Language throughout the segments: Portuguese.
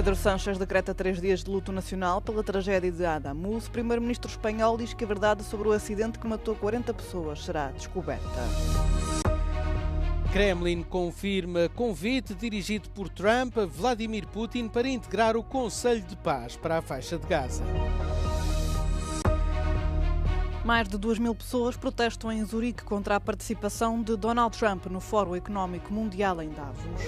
Pedro Sánchez decreta 3 dias de luto nacional pela tragédia de Adamus. O primeiro-ministro espanhol diz que a verdade sobre o acidente que matou 40 pessoas será descoberta. Kremlin confirma convite dirigido por Trump a Vladimir Putin para integrar o Conselho de Paz para a faixa de Gaza. Mais de 2.000 pessoas protestam em Zurique contra a participação de Donald Trump no Fórum Económico Mundial em Davos.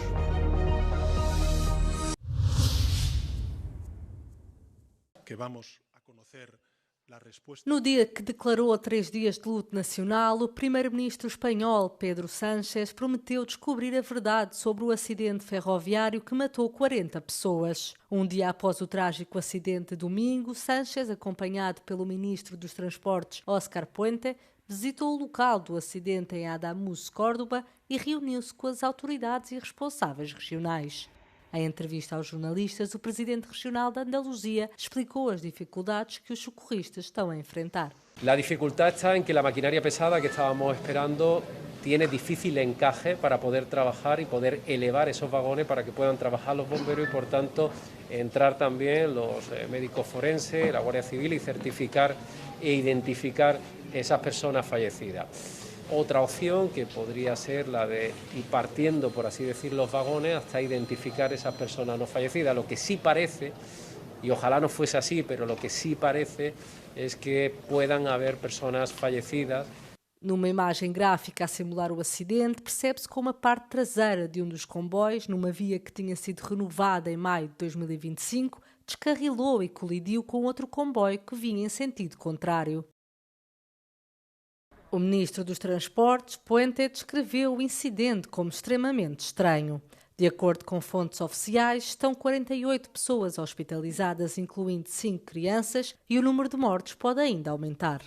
No dia que declarou 3 dias de luto nacional, o primeiro-ministro espanhol Pedro Sánchez prometeu descobrir a verdade sobre o acidente ferroviário que matou 40 pessoas. Um dia após o trágico acidente, domingo, Sánchez, acompanhado pelo ministro dos Transportes Óscar Puente, visitou o local do acidente em Adamus, Córdoba, e reuniu-se com as autoridades e responsáveis regionais. Em entrevista aos jornalistas, o presidente regional da Andaluzia explicou as dificuldades que os socorristas estão a enfrentar. La dificultad está en que la maquinaria pesada que estábamos esperando tiene difícil encaje para poder trabajar y poder elevar esos vagones para que puedan trabajar los bomberos y, por tanto, entrar también los médicos forenses, la Guardia Civil y certificar e identificar esas personas fallecidas. Otra opción que podría ser la de ir partiendo, por así decir, los vagones hasta identificar esas personas no fallecidas. Lo que sí parece, y ojalá no fuese así, pero lo que sí parece es que puedan haber personas fallecidas. Numa imagem gráfica a simular o acidente, percebe-se como a parte traseira de um dos comboios, numa via que tinha sido renovada em maio de 2025, descarrilou e colidiu com outro comboio que vinha em sentido contrário. O ministro dos Transportes, Puente, descreveu o incidente como extremamente estranho. De acordo com fontes oficiais, estão 48 pessoas hospitalizadas, incluindo 5 crianças, e o número de mortos pode ainda aumentar.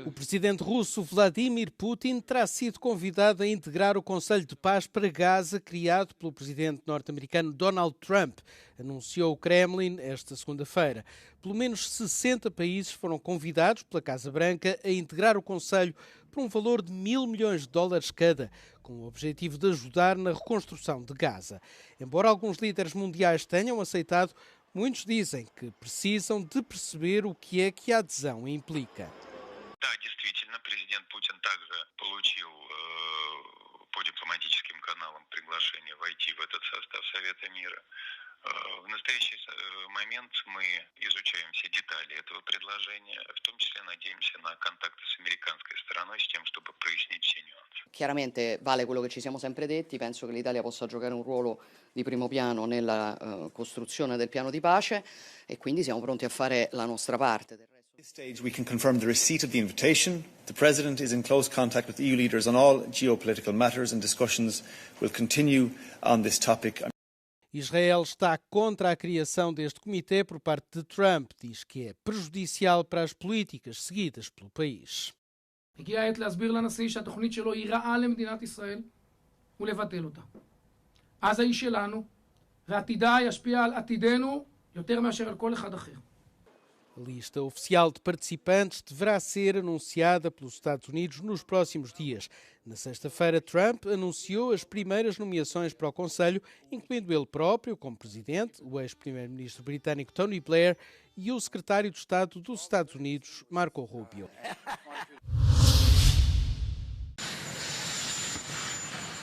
O presidente russo Vladimir Putin terá sido convidado a integrar o Conselho de Paz para Gaza, criado pelo presidente norte-americano Donald Trump, anunciou o Kremlin esta segunda-feira. Pelo menos 60 países foram convidados pela Casa Branca a integrar o Conselho por um valor de $1.000 milhões cada, com o objetivo de ajudar na reconstrução de Gaza. Embora alguns líderes mundiais tenham aceitado, muitos dizem que precisam de perceber o que é que a adesão implica. Да, действительно, президент Путин также получил по дипломатическим каналам приглашение войти в этот состав Совета мира. В настоящий момент мы изучаем все детали этого предложения, в том числе надеемся на контакты с американской стороной с тем, чтобы прояснить все нюансы. Chiaramente vale quello che ci siamo sempre detti, penso che l'Italia possa giocare un ruolo di primo piano nella costruzione del piano di pace e quindi siamo pronti a fare la nostra parte. At this stage we can confirm the receipt of the invitation. The President is in close contact with EU leaders on all geopolitical matters and discussions will continue on this topic. Israel está contra a criação deste comitê por parte de Trump. Diz que é prejudicial para as políticas seguidas pelo país. הגיעה העת להסביר לנשיא שהתוכנית שלו היא רעה למדינת ישראל ולבטל אותה. עזה היא שלנו, ועתידה ישפיע על עתידנו יותר מאשר על כל אחד אחר. A lista oficial de participantes deverá ser anunciada pelos Estados Unidos nos próximos dias. Na sexta-feira, Trump anunciou as primeiras nomeações para o Conselho, incluindo ele próprio como presidente, o ex-primeiro-ministro britânico Tony Blair e o secretário de Estado dos Estados Unidos, Marco Rubio.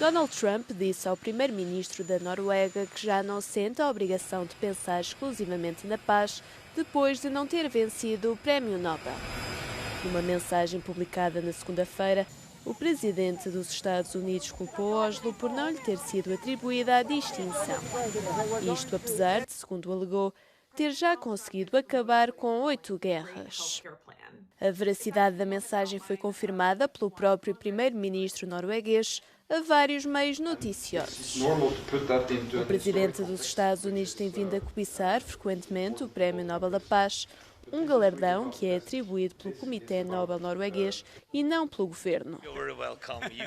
Donald Trump disse ao primeiro-ministro da Noruega que já não sente a obrigação de pensar exclusivamente na paz depois de não ter vencido o Prémio Nobel. Numa mensagem publicada na segunda-feira, o presidente dos Estados Unidos culpou Oslo por não lhe ter sido atribuída a distinção. Isto apesar de, segundo alegou, ter já conseguido acabar com 8 guerras. A veracidade da mensagem foi confirmada pelo próprio primeiro-ministro norueguês a vários meios noticiosos. O presidente dos Estados Unidos tem vindo a cobiçar frequentemente o Prémio Nobel da Paz, um galardão que é atribuído pelo Comitê Nobel norueguês e não pelo governo.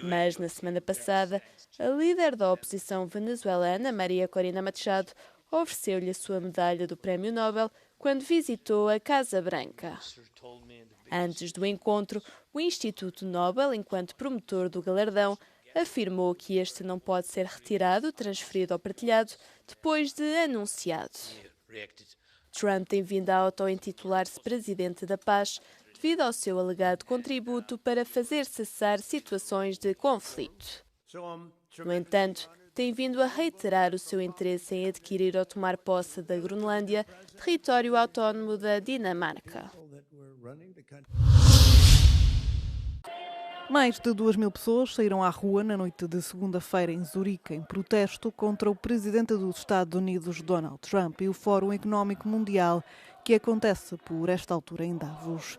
Mas, na semana passada, a líder da oposição venezuelana, Maria Corina Machado, ofereceu-lhe a sua medalha do Prémio Nobel quando visitou a Casa Branca. Antes do encontro, o Instituto Nobel, enquanto promotor do galardão, afirmou que este não pode ser retirado, transferido ou partilhado depois de anunciado. Trump tem vindo a auto-intitular-se Presidente da Paz devido ao seu alegado contributo para fazer cessar situações de conflito. No entanto, tem vindo a reiterar o seu interesse em adquirir ou tomar posse da Groenlândia, território autónomo da Dinamarca. Mais de 2.000 pessoas saíram à rua na noite de segunda-feira em Zurique em protesto contra o presidente dos Estados Unidos, Donald Trump, e o Fórum Económico Mundial, que acontece por esta altura em Davos.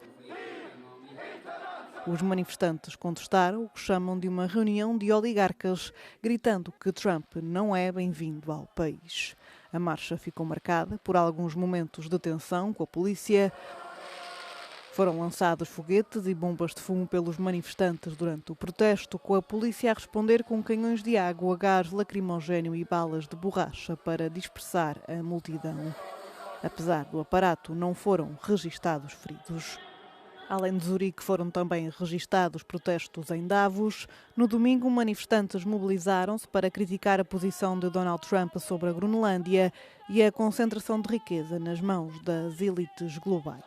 Os manifestantes contestaram o que chamam de uma reunião de oligarcas, gritando que Trump não é bem-vindo ao país. A marcha ficou marcada por alguns momentos de tensão com a polícia. Foram lançados foguetes e bombas de fumo pelos manifestantes durante o protesto, com a polícia a responder com canhões de água, gás lacrimogéneo e balas de borracha para dispersar a multidão. Apesar do aparato, não foram registados feridos. Além de Zurique, foram também registados protestos em Davos. No domingo, manifestantes mobilizaram-se para criticar a posição de Donald Trump sobre a Groenlândia e a concentração de riqueza nas mãos das elites globais.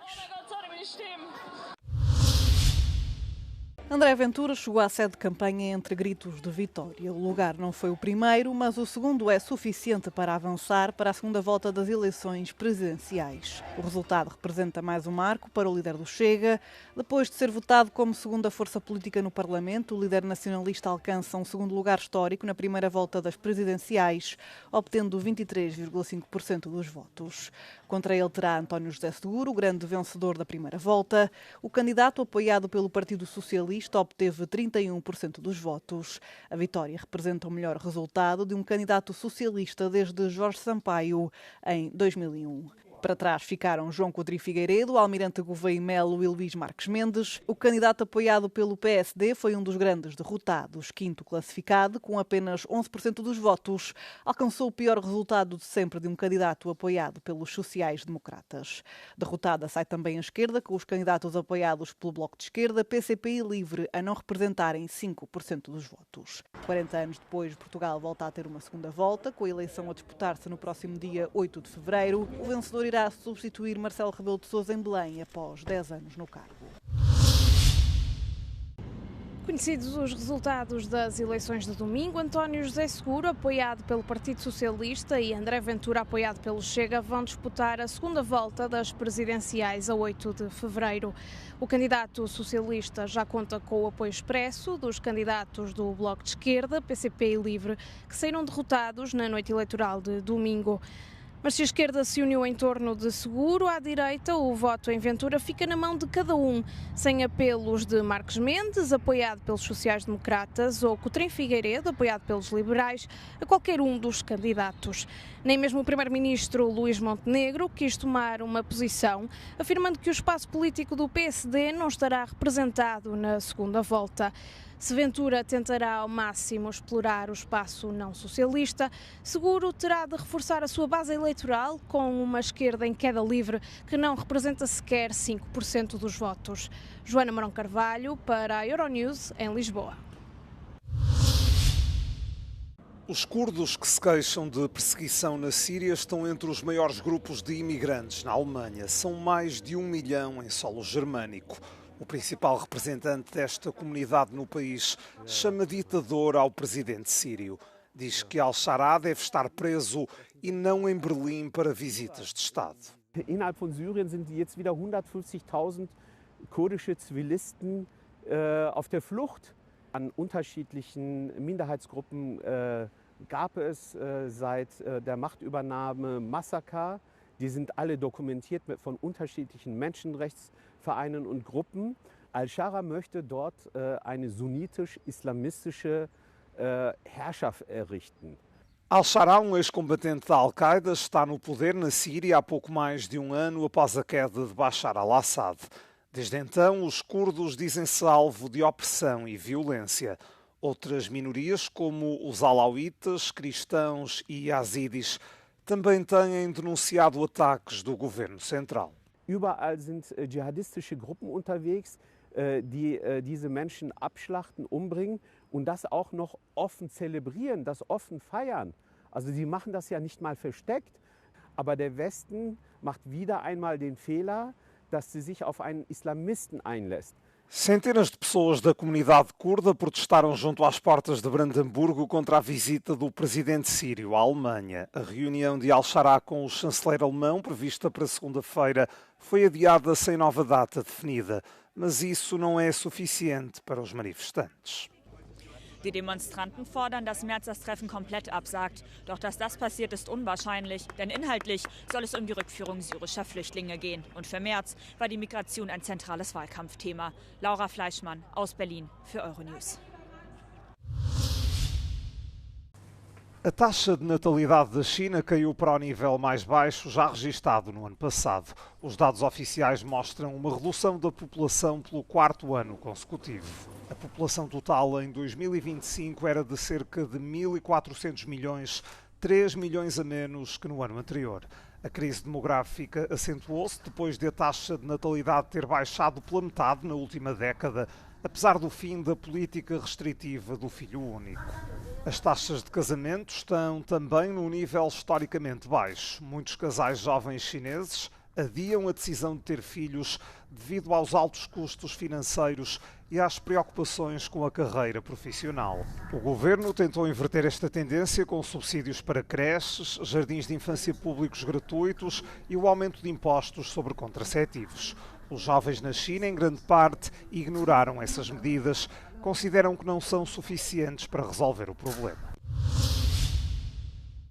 André Ventura chegou à sede de campanha entre gritos de vitória. O lugar não foi o primeiro, mas o segundo é suficiente para avançar para a segunda volta das eleições presidenciais. O resultado representa mais um marco para o líder do Chega. Depois de ser votado como segunda força política no Parlamento, o líder nacionalista alcança um segundo lugar histórico na primeira volta das presidenciais, obtendo 23,5% dos votos. Contra ele terá António José Seguro, o grande vencedor da primeira volta. O candidato apoiado pelo Partido Socialista obteve 31% dos votos. A vitória representa o melhor resultado de um candidato socialista desde Jorge Sampaio, em 2001. Para trás ficaram João Coutinho Figueiredo, Almirante Gouveia Melo e Luís Marques Mendes. O candidato apoiado pelo PSD foi um dos grandes derrotados. Quinto classificado, com apenas 11% dos votos, alcançou o pior resultado de sempre de um candidato apoiado pelos sociais-democratas. Derrotada sai também a esquerda, com os candidatos apoiados pelo Bloco de Esquerda, PCP e Livre a não representarem 5% dos votos. 40 anos depois, Portugal volta a ter uma segunda volta, com a eleição a disputar-se no próximo dia 8 de fevereiro. O vencedor irá substituir Marcelo Rebelo de Sousa em Belém após 10 anos no cargo. Conhecidos os resultados das eleições de domingo, António José Seguro, apoiado pelo Partido Socialista, e André Ventura, apoiado pelo Chega, vão disputar a segunda volta das presidenciais a 8 de fevereiro. O candidato socialista já conta com o apoio expresso dos candidatos do Bloco de Esquerda, PCP e Livre, que saíram derrotados na noite eleitoral de domingo. Mas se a esquerda se uniu em torno de Seguro, à direita o voto em Ventura fica na mão de cada um, sem apelos de Marques Mendes, apoiado pelos sociais-democratas, ou Coutinho Figueiredo, apoiado pelos liberais, a qualquer um dos candidatos. Nem mesmo o primeiro-ministro Luís Montenegro quis tomar uma posição, afirmando que o espaço político do PSD não estará representado na segunda volta. Se Ventura tentará ao máximo explorar o espaço não socialista, Seguro terá de reforçar a sua base eleitoral com uma esquerda em queda livre que não representa sequer 5% dos votos. Joana Marão Carvalho para a Euronews em Lisboa. Os curdos que se queixam de perseguição na Síria estão entre os maiores grupos de imigrantes na Alemanha. São mais de 1 milhão em solo germânico. O principal representante desta comunidade no país chama ditador ao presidente sírio. Diz que Al-Shara deve estar preso e não em Berlim para visitas de Estado. Innerhalb von Syrien sind jetzt wieder 150.000 kurdische Zivilisten auf der Flucht. An unterschiedlichen Minderheitsgruppen gab es seit der Machtübernahme Massaker. Die sind alle dokumentiert von unterschiedlichen Menschenrechtsvereinen und Gruppen. Al-Shara möchte dort eine sunnitisch-islamistische Herrschaft errichten. Al-Shara, um ex-combatente da Al-Qaeda, está no poder na Síria há pouco mais de um ano após a queda de Bashar al-Assad. Desde então, os curdos dizem-se alvo de opressão e violência. Outras minorias, como os alauítas, cristãos e yazidis, também têm denunciado ataques do governo central. Überall sind dschihadistische Gruppen unterwegs, die diese Menschen abschlachten, umbringen. und das auch noch offen zelebrieren, das offen feiern. Also sie machen das ja nicht mal versteckt, aber der Westen macht wieder einmal den Fehler, dass sie sich auf einen Islamisten einlässt. Centenas de pessoas da comunidade curda protestaram junto às portas de Brandemburgo contra a visita do presidente sírio à Alemanha. A reunião de Al-Shara com o chanceler alemão, prevista para segunda-feira, foi adiada sem nova data definida. Mas isso não é suficiente para os manifestantes. Die Demonstranten fordern, dass Merz das Treffen komplett absagt. Doch dass das passiert, ist unwahrscheinlich. Denn inhaltlich soll es um die Rückführung syrischer Flüchtlinge gehen. Und für Merz war die Migration ein zentrales Wahlkampfthema. Laura Fleischmann aus Berlin für Euronews. A taxa de natalidade da China caiu para o nível mais baixo já registado no ano passado. Os dados oficiais mostram uma redução da população pelo quarto ano consecutivo. A população total em 2025 era de cerca de 1.400 milhões, 3 milhões a menos que no ano anterior. A crise demográfica acentuou-se depois de a taxa de natalidade ter baixado pela metade na última década, apesar do fim da política restritiva do filho único. As taxas de casamento estão também num nível historicamente baixo. Muitos casais jovens chineses adiam a decisão de ter filhos devido aos altos custos financeiros e às preocupações com a carreira profissional. O governo tentou inverter esta tendência com subsídios para creches, jardins de infância públicos gratuitos e o aumento de impostos sobre contraceptivos. Os jovens na China, em grande parte, ignoraram essas medidas, consideram que não são suficientes para resolver o problema.